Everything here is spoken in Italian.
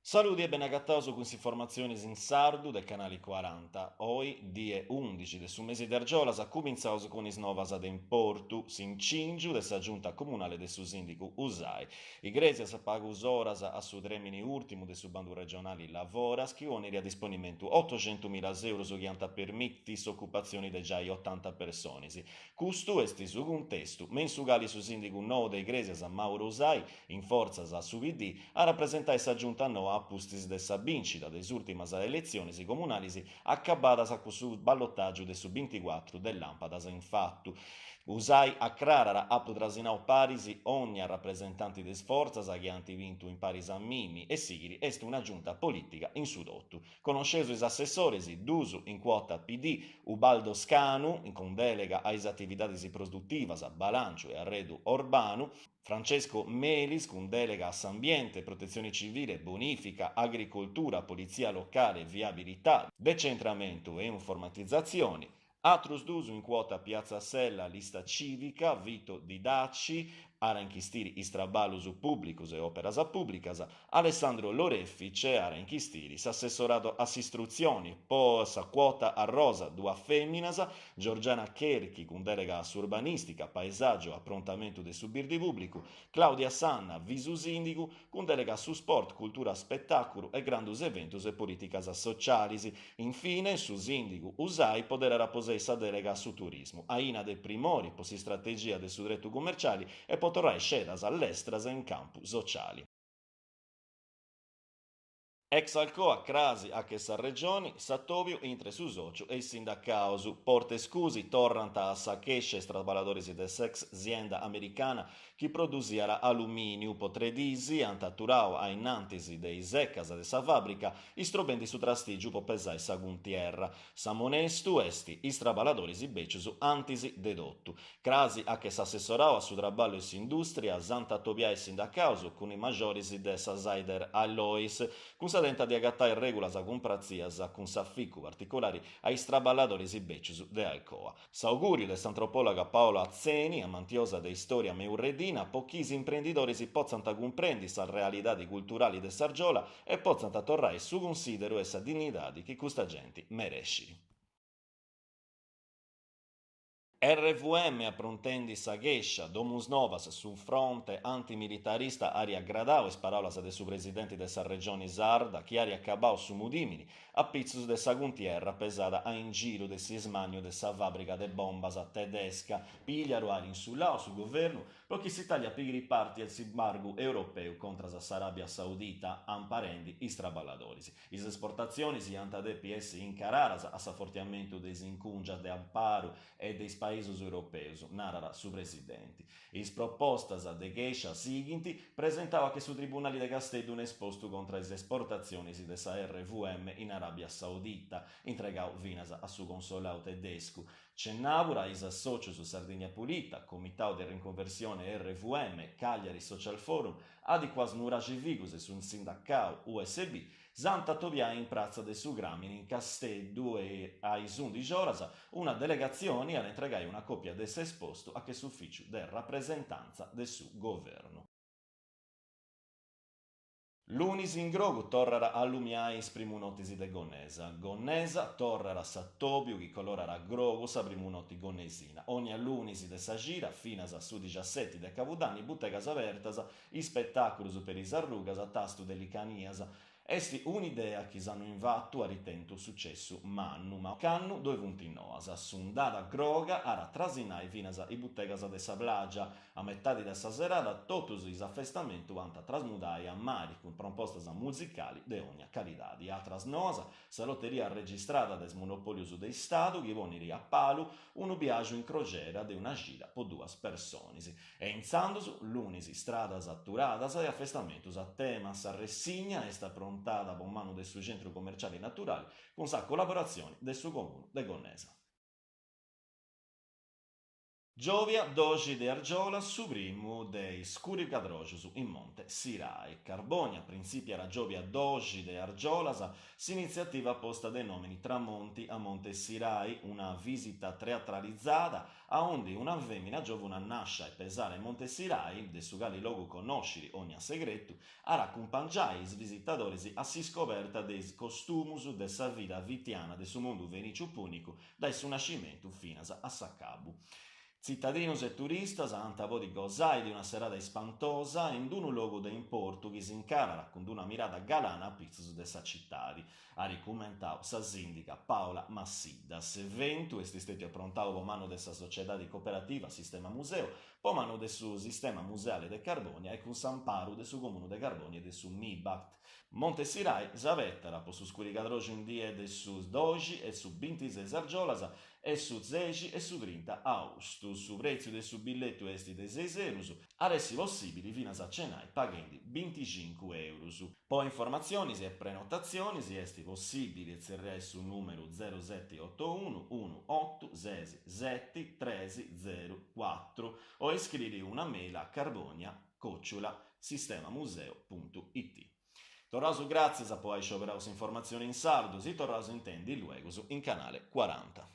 Saluti e ben agattauso con informazioni in sardu del canale 40. Oggi, die 11 del su mese di Argiolas, a cominciato con is novas ad importu, sin cingiu dessa giunta comunale del su sindicu Usai. Iglesias pagus oras a su termine ultimo del su bandu regionali lavoras, che oneri a disponimento 800.000 euro su chianta permittis occupazioni de già 80 persone. Custu esti su contestu, mensugali su sindicu nou de Iglesias a Mauro Usai, in forza a su VD, a rappresentare essa giunta no a pustis de sa vincita des ultimas elezioni comunali accabadas a su ballottaggio de su 24 dell'Ampadas infattu. Usai a Crarara a trasinau parisi ogni rappresentanti des forzas che hanno vinto in Paris a Mimi e Sigiri est una giunta politica in sudottu. Conosceso is assessores Dusu in quota PD, Ubaldo Scanu con delega a attività produttivas a Balancio e Arredu Orbanu, Francesco Melis con delega a Ambiente, Protezione Civile, Bonifica, Agricoltura, Polizia Locale, Viabilità, Decentramento e Informatizzazioni, Atrus Dusu in quota Piazza Sella, Lista Civica, Vito Didacci, ara inchistiri istrabalus publicus e operas publicas, Alessandro Loreffice, ara inchistiris, assessorato assistruzioni, posa quota a rosa, dua femminas, Giorgiana Cherchi, con delega urbanistica, paesaggio, approntamento del subirdi pubblico, Claudia Sanna, visu sindicu, con delega su sport, cultura, spettacolo e grandus eventus e politicas socialis. Infine, su sindicu Usai poder rapposare sa delega su turismo, aina de primori, posi strategia del sudretto commerciali e potorrai scedas all'estras in campo sociali. Ex Alcoa, Crasi, a che sa regioni, Sattovio, intre su socio e il sindacausu. Porte scusi, tornanta a Sachesce, strabaladores de sex azienda americana, che produziera alluminio, potredisi, antaturao a innantisi dei seccas de sa fabbrica, istrobenti su trastigiu po pesai sa guntierra. Samonestu esti, istrabaladores beciusu antisi dedottu. Crasi, a che s'assessorao a su traballo e industria, Santa Tobia e sindacausu, con i maggiorisi de sa Zaider Allois, con sa tenta di agattare regolas comprazias con s'afficcu particolari ai straballadores beccius de Alcoa. S'augurio dell'antropologa Paola Azzeni, amantiosa de storia meurredina, pochisi imprenditori si possano comprendere sa realidad culturali de Sargiola e possano torrare su considero essa dignità che questa gente merece. RVM approntendi sa gescia, domus novas su fronte antimilitarista aria gradao e parolas de su presidente de sa regione Sarda, che aria cabao su Mudimini, a pizzus de sa guntierra pesada a in giro de sismagno de sa fabbrica de bombas a tedesca, pigliaro ari insullao su governo, pro chi si taglia pigri parti al simbargo europeo contra sa Arabia Saudita, amparendi i straballadores. Is esportazioni si anta de PS in Cararas, a sa fortiamento des incungia de amparo e dei paesi europei, narra su presidenti. Is propostas de geisha seguinti presentava che su tribunali de Castello un esposto contro le esportazioni de sa RVM in Arabia Saudita, entregau vinas a su consolao tedesco. Cennavura is associo su Sardegna Pulita, Comitato di Rinconversione RVM, Cagliari Social Forum, Adiquas Nuraci Vicus e sul sindacao USB, Santa Tovia in Piazza del Sugramini in Castello e ai 11 horas una delegazione a entregare una copia del esposto a che ufficio di rappresentanza del suo governo. Lunis in grogu torrara a Lumiais primunotisi de Gonnesa. Gonnesa torrara a Sattobio che colorara grogu sa primunoti gonnesina. Ogni allunisi de sa gira, finas a su 17 de Cavudani, buttegas avertas, i spettaculus per is arrugas a tasto delicanias. Esti un'idea che s'hanno invatto a ritento successo mannu, ma cannu due punti noas. Sundada groga ara trasinai finas i buttegas de sa plagia. A metà di sa serata totus is affestamento anta trasmudai a mari con propostas musicali de ogni qualità. Di atras noas, sa lotteria registrata des monopolius de Stato che voneri a palu un viaggio in crociera de una gira po duas personis. E in Sandus, l'unisi stradas atturadas e affestamentos a tema sa ressigna esta pronta da mano del suo centro commerciale naturale con sa collaborazione del suo comune de Gonnesa. Giovia doji de Argiola su primu dei scuri cadrogius in monte Sirai. Carbonia, principia era Giovia doji de Argiolasa, s'iniziativa posta dei nomini tramonti a monte Sirai, una visita teatralizzata, a onde una femmina giovuna nascia e pesare monte Sirai, de su gali logo conosciri ogni segreto, a raccompagnare i visitatori a si scoperta dei costumus de sa vita vitiana de su mondo veniciu punicu, dai su nascimento fino a s'accabu. Cittadinos e turistas ant podi gozare di una serata espantosa in un luogo de importo che si incara con una mirata galana a pizzos de sa cittadi. Ha ricomentau sa sindica Paola Massidas. Eventu est stato approntau po mano de sa società di cooperativa Sistema Museo, po mano de su Sistema Museale de Carbonia e con s'amparu de su Comune de Carbonia e de su MIBACT. Monte Sirai s'avettara po su scuricadroci in die de su 12 e su 26 Argiolasa e su 10 e su 30 augusto. Su prezzo del su biglietto est de 6 euros, aressi possibili fino a cenai paghendi 25 euros. Poi informazioni e prenotazioni est possibile zerrai su numero 0781 1867 1304 o iscrivi una mail a carbonia@sistemamuseo.it. Torrasu grazie a poi scioperaus informazioni in sardo, si torrasu intendi luego in canale 40.